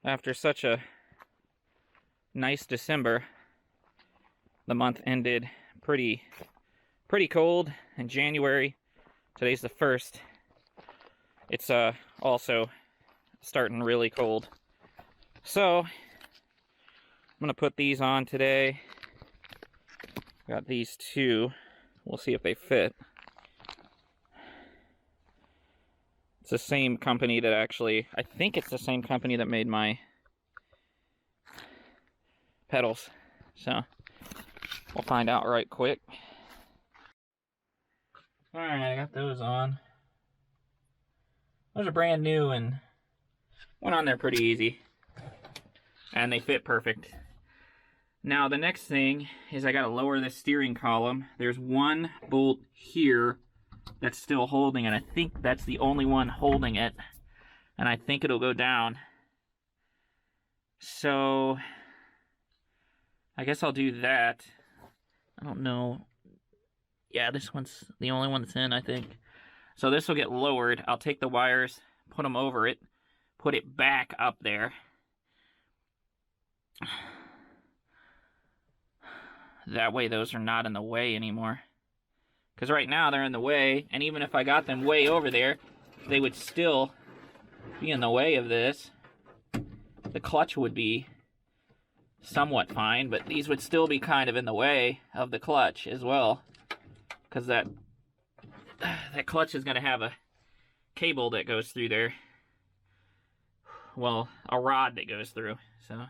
After such a nice December, the month ended pretty cold in January. Today's the 1st. It's also starting really cold. So I'm gonna put these on today. Got these two. We'll see if they fit. It's the same company that I think it's the same company that made my pedals. So we'll find out right quick. Alright, I got those on. Those are brand new and went on there pretty easy. And they fit perfect. Now the next thing is I gotta lower this steering column. There's one bolt here that's still holding, and I think that's the only one holding it. And I think it'll go down. So I guess I'll do that. I don't know. Yeah, this one's the only one that's in, I think. So this will get lowered. I'll take the wires, put them over it, put it back up there. That way those are not in the way anymore. Because right now they're in the way, and even if I got them way over there, they would still be in the way of this. The clutch would be somewhat fine, but these would still be kind of in the way of the clutch as well. Because that clutch is going to have a cable that goes through there. Well, a rod that goes through, so.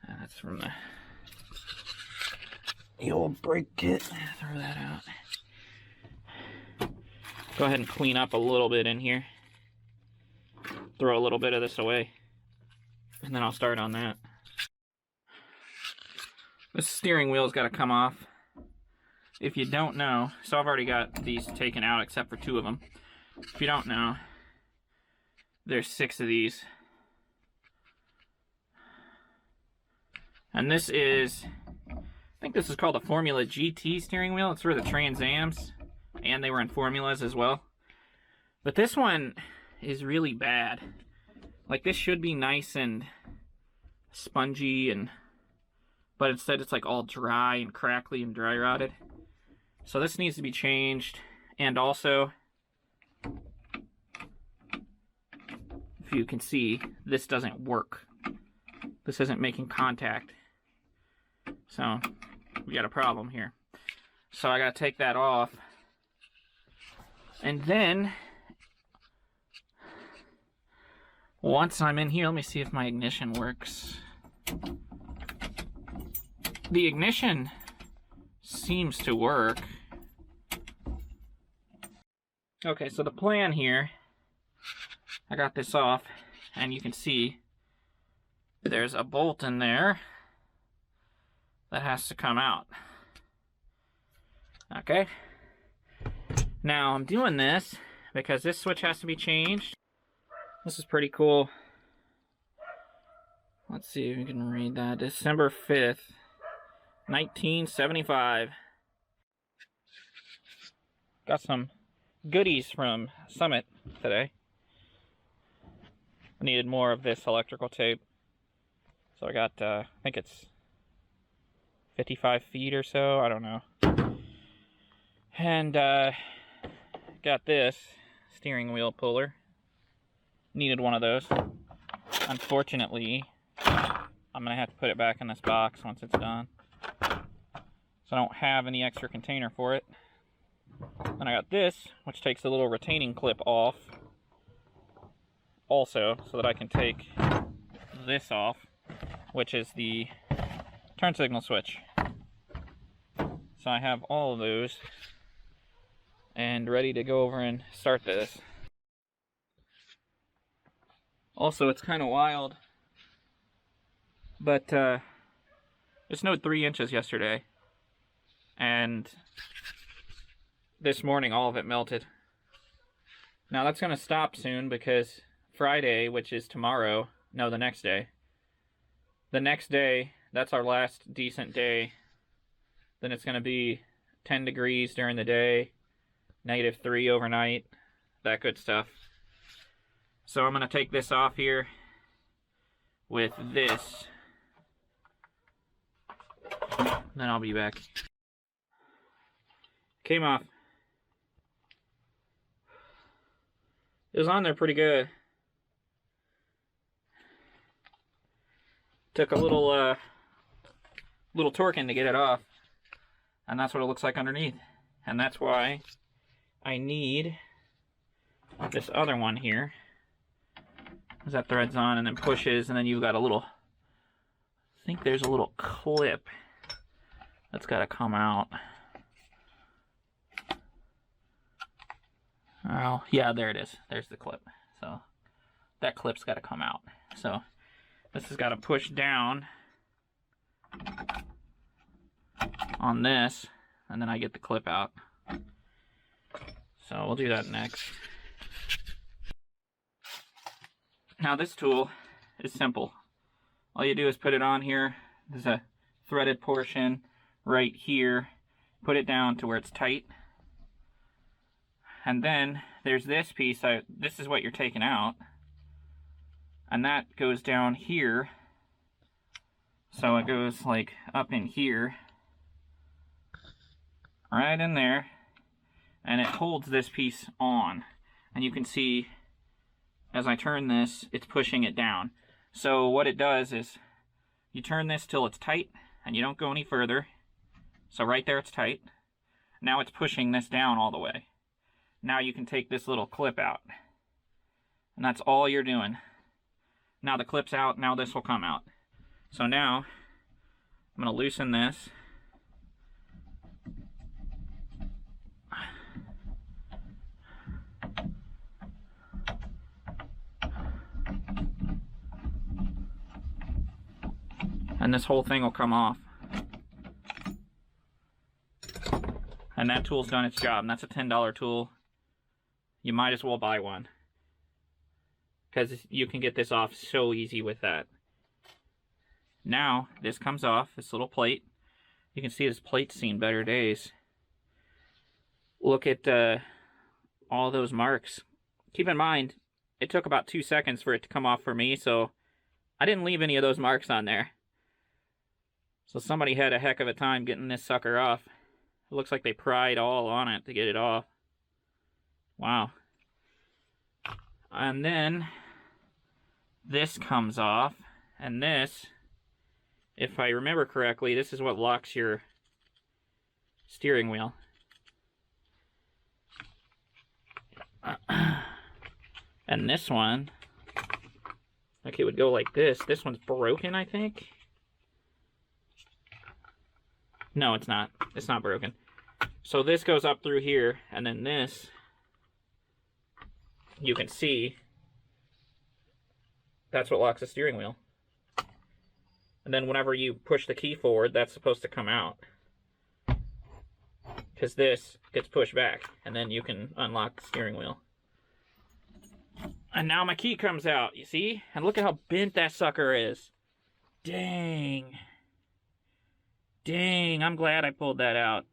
That's from the old brake kit. Throw that out. Go ahead and clean up a little bit in here. Throw a little bit of this away. And then I'll start on that. This steering wheel's got to come off. If you don't know, so I've already got these taken out except for 2 of them. If you don't know, there's 6 of these. And this is, I think this is called a Formula GT steering wheel. It's for the Trans Ams, and they were in Formulas as well. But this one is really bad. Like, this should be nice and spongy, but instead it's like all dry and crackly and dry rotted. So this needs to be changed. And also, if you can see, this doesn't work. This isn't making contact. So we got a problem here. So I gotta take that off. And then once I'm in here, let me see if my ignition works. The ignition seems to work. Okay, so the plan here, I got this off, and you can see there's a bolt in there that has to come out. Okay. Now I'm doing this because this switch has to be changed. This is pretty cool. Let's see if we can read that. December 5th, 1975. Got some goodies from Summit today. I needed more of this electrical tape. So I got, I think it's 55 feet or so, I don't know. And got this steering wheel puller. Needed one of those. Unfortunately, I'm gonna have to put it back in this box once it's done. So I don't have any extra container for it. Then I got this, which takes a little retaining clip off. Also, so that I can take this off, which is the turn signal switch. So I have all of those and ready to go over and start this. Also, it's kind of wild, but it snowed 3 inches yesterday, and this morning all of it melted. Now that's going to stop soon because Friday, which is tomorrow, no, the next day, that's our last decent day. Then it's going to be 10 degrees during the day, -3 overnight, that good stuff. So I'm going to take this off here with this. Then I'll be back. Came off. It was on there pretty good. Took a little torquing to get it off. And that's what it looks like underneath. And that's why I need this other one here. That threads on and then pushes, and then you've got a little, I think there's a little clip that's got to come out. Oh, yeah, there it is. There's the clip. So that clip's got to come out. So this has got to push down on this, and then I get the clip out. So we'll do that next. Now this tool is simple. All you do is put it on here. There's a threaded portion right here. Put it down to where it's tight. And then there's this piece. This is what you're taking out. And that goes down here. So it goes like up in here. Right in there. And it holds this piece on. And you can see as I turn this, it's pushing it down. So what it does is you turn this till it's tight and you don't go any further. So right there it's tight. Now it's pushing this down all the way. Now you can take this little clip out. And that's all you're doing. Now the clip's out, now this will come out. So now I'm going to loosen this. And this whole thing will come off. And that tool's done its job. And that's a $10 tool. You might as well buy one. Because you can get this off so easy with that. Now, this comes off, this little plate. You can see this plate's seen better days. Look at all those marks. Keep in mind, it took about 2 seconds for it to come off for me, so I didn't leave any of those marks on there. So somebody had a heck of a time getting this sucker off. It looks like they pried all on it to get it off. Wow. And then this comes off, and this, if I remember correctly, this is what locks your steering wheel. And this one, like it would go like this. This one's broken, I think. No, it's not. It's not broken. So this goes up through here, and then this, you can see, that's what locks the steering wheel. And then whenever you push the key forward, that's supposed to come out. Because this gets pushed back, and then you can unlock the steering wheel. And now my key comes out, you see? And look at how bent that sucker is. Dang. Dang, I'm glad I pulled that out.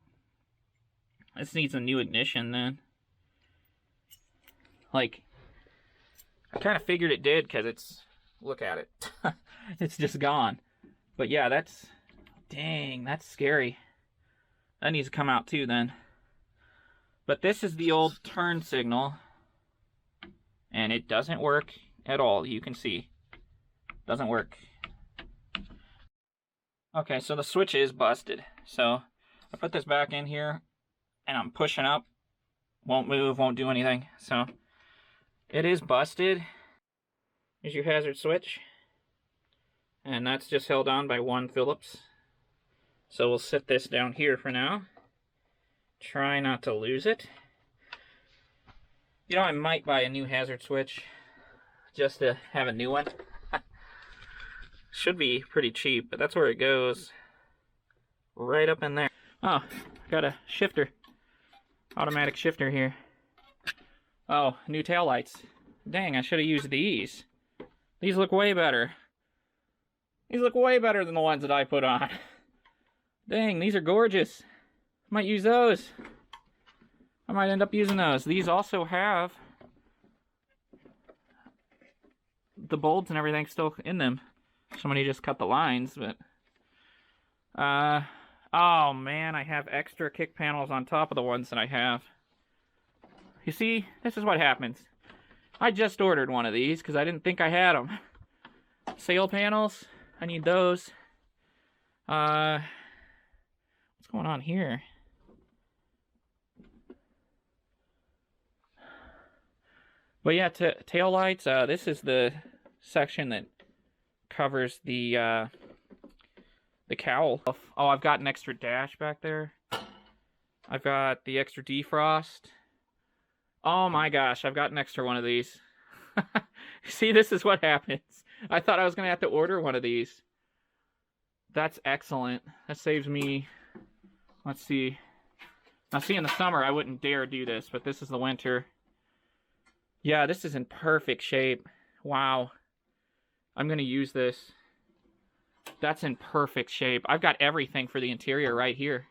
This needs a new ignition then. Like, I kind of figured it did because it's, look at it. It's just gone. But yeah, that's, dang, that's scary. That needs to come out too then. But this is the old turn signal. And it doesn't work at all, you can see. Doesn't work. Okay, so the switch is busted. So I put this back in here and I'm pushing up. Won't move, won't do anything. So it is busted. Here's your hazard switch. And that's just held on by one Phillips. So we'll set this down here for now. Try not to lose it. You know, I might buy a new hazard switch just to have a new one. Should be pretty cheap, but that's where it goes. Right up in there. Oh, got a shifter. Automatic shifter here. Oh, new taillights. Dang, I should have used these. These look way better. These look way better than the ones that I put on. Dang, these are gorgeous. Might use those. I might end up using those. These also have the bolts and everything still in them. Somebody just cut the lines, but... oh man, I have extra kick panels on top of the ones that I have. You see, this is what happens. I just ordered one of these because I didn't think I had them. Sail panels, I need those. What's going on here? But yeah, tail lights. This is the section that covers the cowl. Oh, I've got an extra dash back there. I've got the extra defrost. Oh my gosh, I've got an extra one of these. See, this is what happens. I thought I was going to have to order one of these. That's excellent. That saves me... Let's see. Now, see, in the summer, I wouldn't dare do this, but this is the winter. Yeah, this is in perfect shape. Wow. I'm going to use this. That's in perfect shape. I've got everything for the interior right here.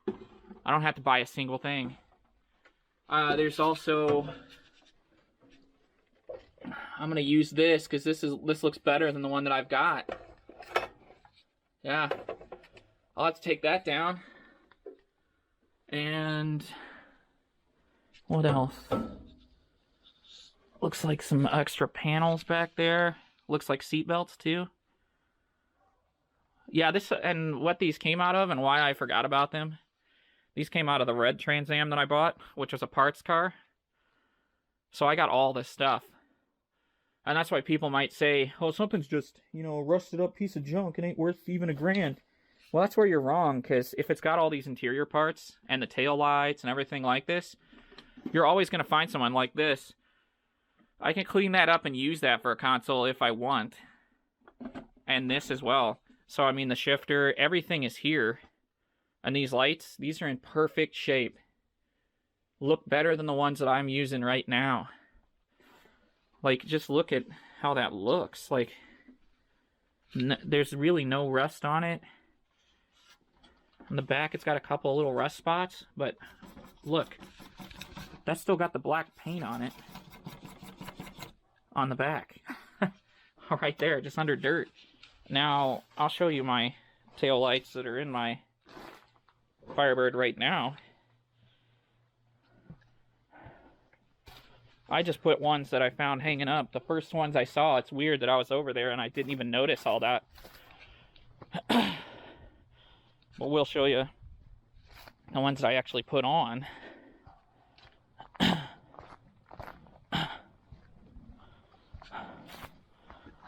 I don't have to buy a single thing. There's also... I'm going to use this because this looks better than the one that I've got. Yeah. I'll have to take that down. And what else? Looks like some extra panels back there. Looks like seat belts too. Yeah, this and what these came out of and why I forgot about them. These came out of the red Trans Am that I bought, which was a parts car. So I got all this stuff. And that's why people might say, oh, something's just, you know, a rusted up piece of junk. It ain't worth even $1,000. Well, that's where you're wrong, because if it's got all these interior parts and the tail lights and everything like this, you're always going to find someone like this. I can clean that up and use that for a console if I want. And this as well. So, I mean, the shifter, everything is here. And these lights, these are in perfect shape. Look better than the ones that I'm using right now. Like, just look at how that looks. Like, there's really no rust on it. On the back, it's got a couple little rust spots. But, look. That's still got the black paint on it. On the back. Right there, just under dirt. Now, I'll show you my tail lights that are in my Firebird right now. I just put ones that I found hanging up. The first ones I saw, it's weird that I was over there and I didn't even notice all that. But we'll show you the ones that I actually put on.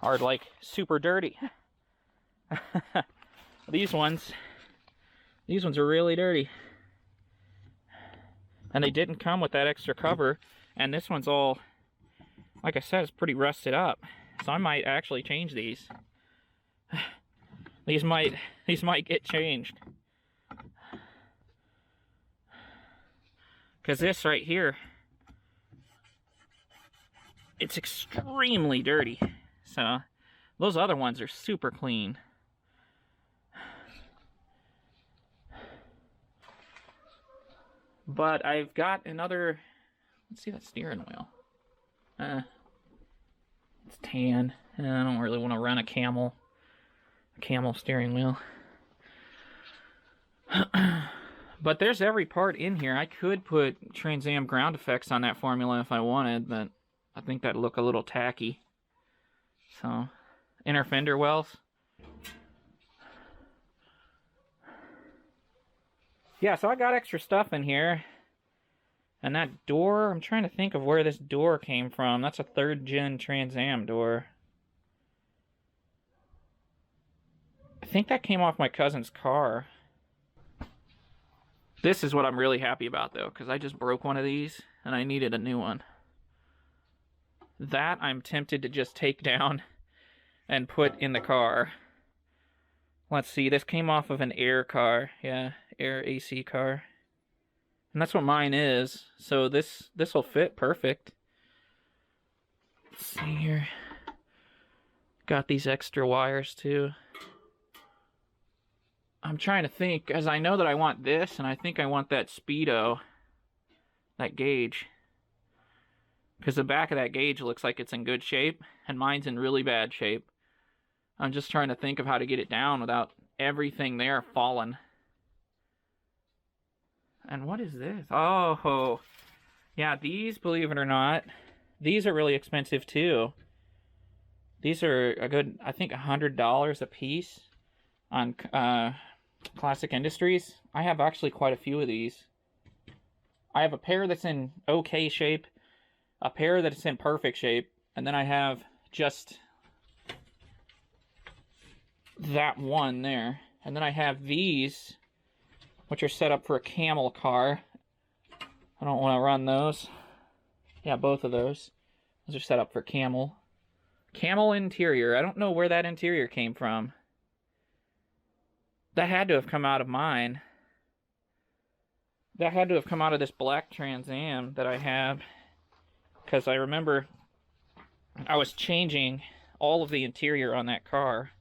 Are like super dirty. These ones are really dirty. And they didn't come with that extra cover. And this one's all, like I said, it's pretty rusted up. So I might actually change these. These might get changed. Because this right here, it's extremely dirty. So those other ones are super clean. But I've got another... Let's see that steering wheel. It's tan. I don't really want to run a camel steering wheel. But there's every part in here. I could put Trans Am ground effects on that formula if I wanted, but I think that'd look a little tacky. So, inner fender wells. Yeah, so I got extra stuff in here. And that door, I'm trying to think of where this door came from. That's a 3rd gen Trans Am door. I think that came off my cousin's car. This is what I'm really happy about, though, because I just broke one of these, and I needed a new one. That I'm tempted to just take down and put in the car. Let's see, this came off of an Air car. Yeah, Air AC car. And that's what mine is. So this will fit perfect. Let's see here. Got these extra wires too. I'm trying to think, as I know that I want this, and I think I want that speedo, that gauge. Because the back of that gauge looks like it's in good shape, and mine's in really bad shape. I'm just trying to think of how to get it down without everything there falling. And what is this? Oh, yeah, these, believe it or not, these are really expensive too. These are a good, I think, $100 a piece on Classic Industries. I have actually quite a few of these. I have a pair that's in okay shape, a pair that's in perfect shape, and then I have just that one there. And then I have these, which are set up for a camel car. I don't want to run those. Yeah, both of those. Those are set up for camel. Camel interior. I don't know where that interior came from. That had to have come out of mine. That had to have come out of this black Trans Am that I have. Because I remember I was changing all of the interior on that car.